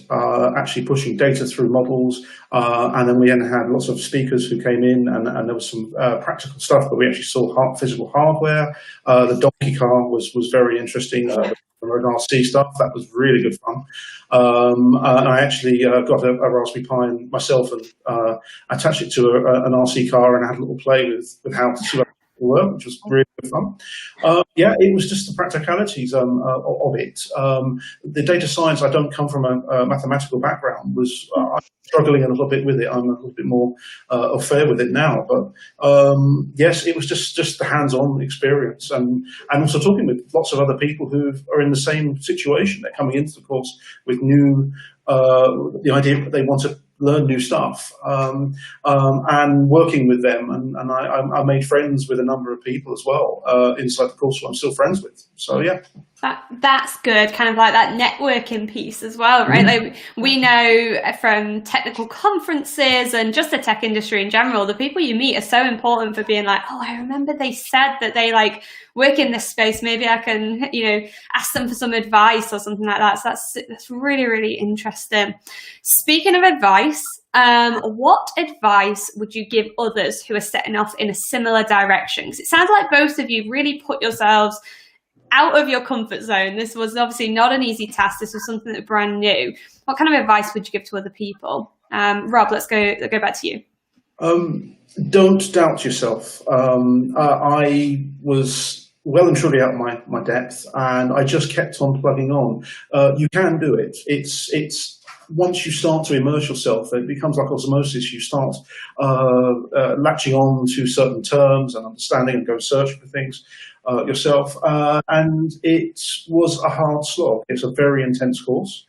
actually pushing data through models, and then we then had lots of speakers who came in, and there was some practical stuff, but we actually saw physical hardware. The donkey car was very interesting. The RC stuff, that was really good fun. I actually got a Raspberry Pi myself and attached it to an RC car and had a little play with how to see what it worked, which was really good fun. Yeah, it was just the practicalities of it. The data science, I don't come from a mathematical background, was I'm struggling a little bit with it. I'm a little bit more affair with it now. But yes, it was just the hands-on experience, and also talking with lots of other people who are in the same situation. They're coming into the course with new, the idea that they want to learn new stuff, and working with them, and I made friends with a number of people as well inside the course who I'm still friends with. So yeah. That's good, kind of like that networking piece as well, right? Like we know from technical conferences and just the tech industry in general, the people you meet are so important for being like, oh, I remember they said that they like work in this space. Maybe I can, ask them for some advice or something like that. So that's really, really interesting. Speaking of advice, what advice would you give others who are setting off in a similar direction? Because it sounds like both of you really put yourselves out of your comfort zone. This was obviously not an easy task. This was something that brand new. What kind of advice would you give to other people? Rob, let's go back to you. Don't doubt yourself. I was well and truly out of my depth, and I just kept on plugging on. You can do it. It's once you start to immerse yourself, it becomes like osmosis. You start latching on to certain terms and understanding and go searching for things yourself. And it was a hard slog. It's a very intense course.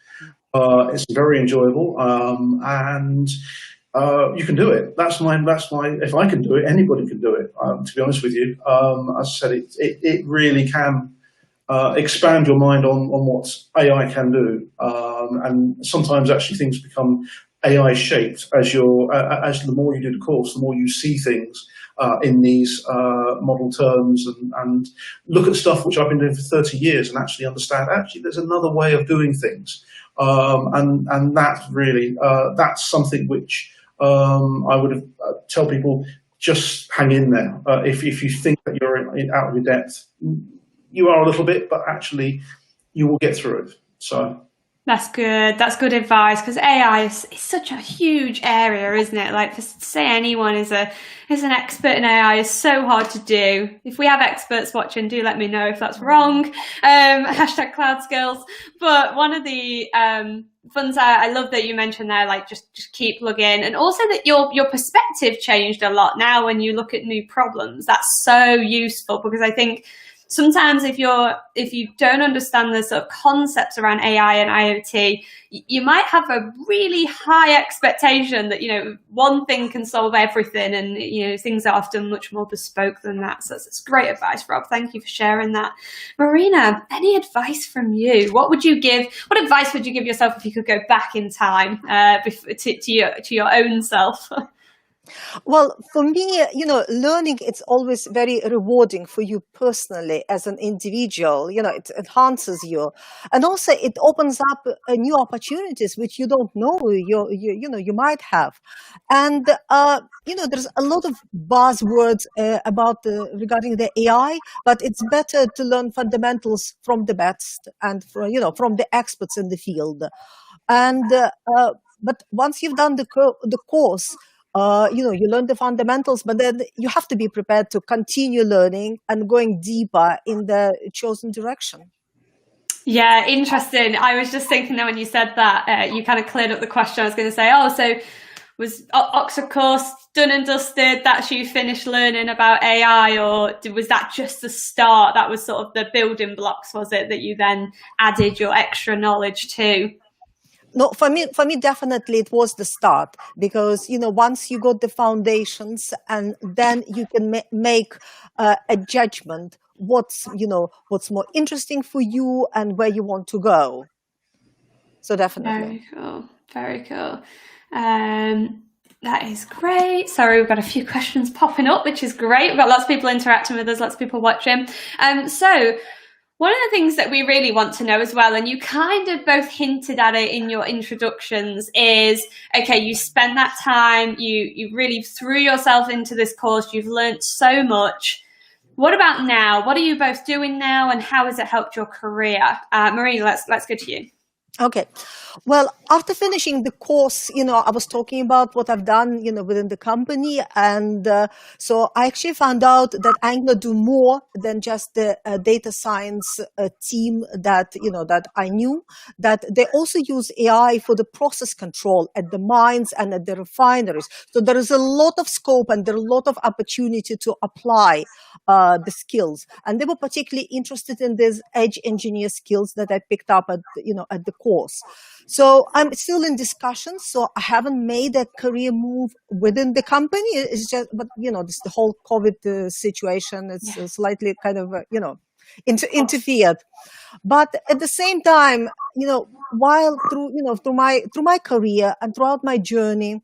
It's very enjoyable, and you can do it. That's my. If I can do it, anybody can do it. To be honest with you, as I said, it really can expand your mind on what AI can do, and sometimes actually things become AI shaped as the more you do the course, the more you see things in these model terms, and look at stuff which I've been doing for 30 years and actually understand. Actually, there's another way of doing things, and that really that's something which I would tell people, just hang in there. If you think that you're out of your depth, you are a little bit, but actually you will get through it. So that's good. That's good advice, because AI is such a huge area, isn't it? Like, to say anyone is an expert in AI is so hard to do. If we have experts watching, do let me know if that's wrong. Hashtag cloud skills. But one of the fun I love that you mentioned there, like just keep plugging, and also that your perspective changed a lot now when you look at new problems. That's so useful, because I think sometimes if you don't understand the sort of concepts around AI and IoT, you might have a really high expectation that, one thing can solve everything, and, things are often much more bespoke than that. So it's great advice, Rob. Thank you for sharing that. Marina, any advice from you? What advice would you give yourself if you could go back in time to your own self? Well, for me, learning, it's always very rewarding for you personally as an individual. It enhances you. And also it opens up new opportunities which you don't know you might have. And, there's a lot of buzzwords regarding the AI, but it's better to learn fundamentals from the best and from the experts in the field. And, but once you've done the course, you learn the fundamentals, but then you have to be prepared to continue learning and going deeper in the chosen direction. Yeah, interesting. I was just thinking that when you said that, you kind of cleared up the question. I was going to say, so was Oxford course done and dusted? That's you finished learning about AI, or was that just the start? That was sort of the building blocks, was it, that you then added your extra knowledge to? No, for me, definitely it was the start, because, once you got the foundations, and then you can make a judgment what's more interesting for you and where you want to go. So definitely. Very cool. That is great. Sorry, we've got a few questions popping up, which is great. We've got lots of people interacting with us, lots of people watching. So One of the things that we really want to know as well, and you kind of both hinted at it in your introductions, is, okay, you spent that time, you really threw yourself into this course, you've learned so much. What about now? What are you both doing now, and how has it helped your career? Marina, let's go to you. Okay. Well, after finishing the course, I was talking about what I've done, within the company. And so I actually found out that Angular do more than just the data science team that I knew, that they also use AI for the process control at the mines and at the refineries. So there is a lot of scope and there are a lot of opportunity to apply the skills. And they were particularly interested in these edge engineer skills that I picked up at the course. So I'm still in discussions. So I haven't made a career move within the company. It's just, but this the whole COVID situation. It's slightly kind of interfered. But at the same time, while through my career and throughout my journey,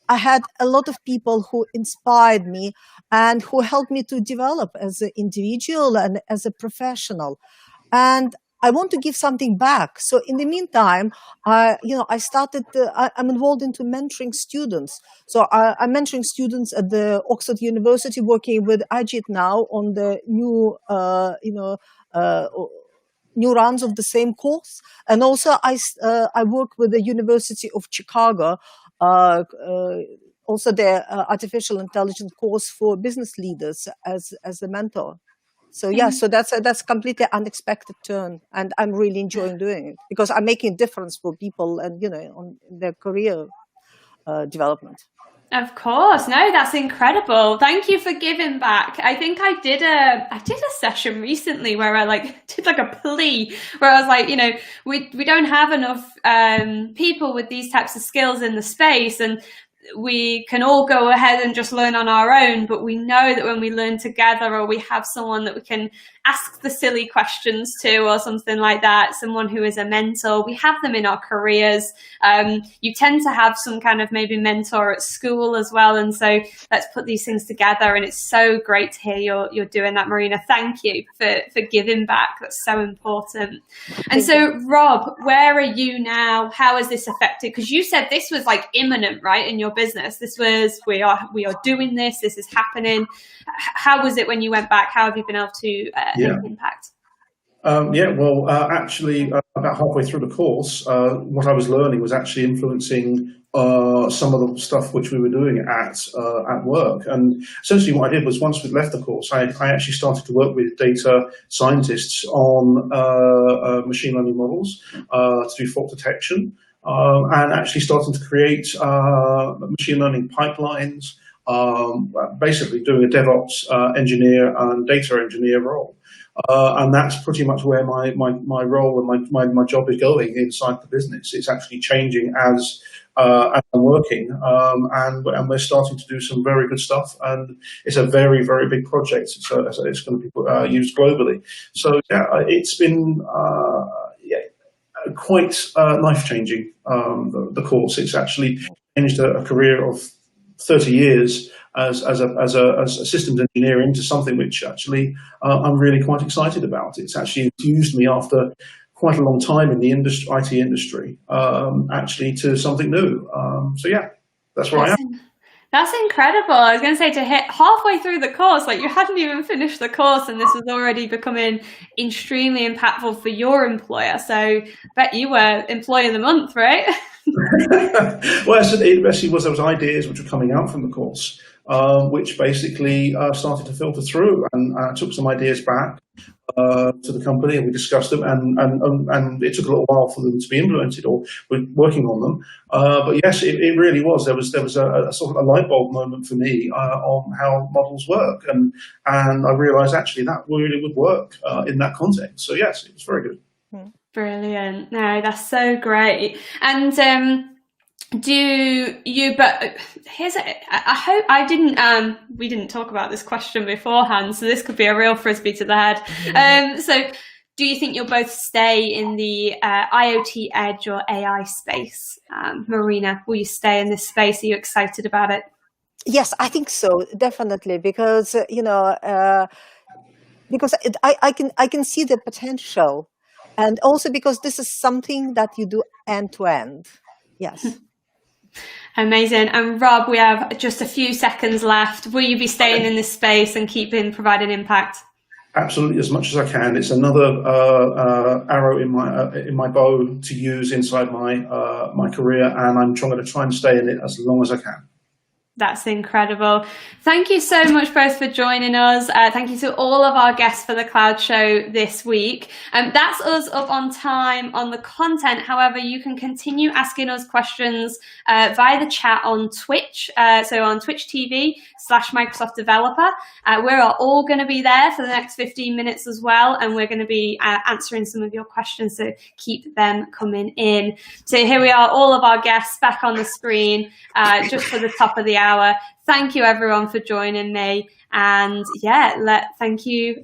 I had a lot of people who inspired me and who helped me to develop as an individual and as a professional. And I want to give something back. So in the meantime, I started, I'm involved into mentoring students. So I'm mentoring students at the Oxford University, working with Ajit now on the new, new rounds of the same course. And also I work with the University of Chicago, also their artificial intelligence course for business leaders as a mentor. So so that's completely unexpected turn, and I'm really enjoying doing it because I'm making a difference for people and on their career development. Of course, no, that's incredible. Thank you for giving back. I think I did a session recently where I did a plea where I was like, we don't have enough people with these types of skills in the space, and we can all go ahead and just learn on our own, but we know that when we learn together, or we have someone that we can ask the silly questions to or something like that, someone who is a mentor, we have them in our careers. You tend to have some kind of maybe mentor at school as well, and so let's put these things together, and it's so great to hear you're doing that, Marina. Thank you for giving back. That's so important. And so, Rob, where are you now? How has this affected? Because you said this was imminent, right, in your business. This was we are doing this. This is happening. How was it when you went back? How have you been able to make impact? Actually, about halfway through the course, what I was learning was actually influencing some of the stuff which we were doing at work. And essentially what I did was, once we'd left the course, I actually started to work with data scientists on machine learning models to do fault detection, and actually starting to create machine learning pipelines, basically doing a DevOps engineer and data engineer role. And that's pretty much where my role and my job is going inside the business. It's actually changing as I'm working, and we're starting to do some very good stuff. And it's a very, very big project. So it's going to be used globally. So it's been quite life-changing. The course. It's actually changed a career of 30 years as a systems engineer into something which actually I'm really quite excited about. It's actually infused me after quite a long time in the IT industry, actually, to something new. That's where I am. That's incredible. I was going to say, to hit halfway through the course, you hadn't even finished the course, and this was already becoming extremely impactful for your employer. So I bet you were Employee of the Month, right? Well, it actually was those ideas which were coming out from the course, which basically started to filter through, and I took some ideas back to the company, and we discussed them, and it took a little while for them to be implemented, or we're working on them. But yes, it really was. There was a sort of a light bulb moment for me on how models work, and I realised actually that really would work in that context. So yes, it was very good. Brilliant. No, that's so great. And but here's I hope we didn't talk about this question beforehand, so this could be a real frisbee to the head. So do you think you'll both stay in the IoT edge or AI space? Marina, will you stay in this space? Are you excited about it? Yes, I think so, definitely, because because I can see the potential, and also because this is something that you do end to end. Yes. Amazing. And Rob, we have just a few seconds left. Will you be staying in this space and providing impact? Absolutely, as much as I can. It's another arrow in my bow to use inside my career, and I'm going to try and stay in it as long as I can. That's incredible. Thank you so much both for joining us. Thank you to all of our guests for the Cloud Show this week. That's us up on time on the content. However, you can continue asking us questions via the chat on Twitch. So on Twitch TV/Microsoft Developer. We're all going to be there for the next 15 minutes as well. And we're going to be answering some of your questions. So keep them coming in. So here we are, all of our guests back on the screen just for the top of the hour. Thank you everyone for joining me, and yeah, thank you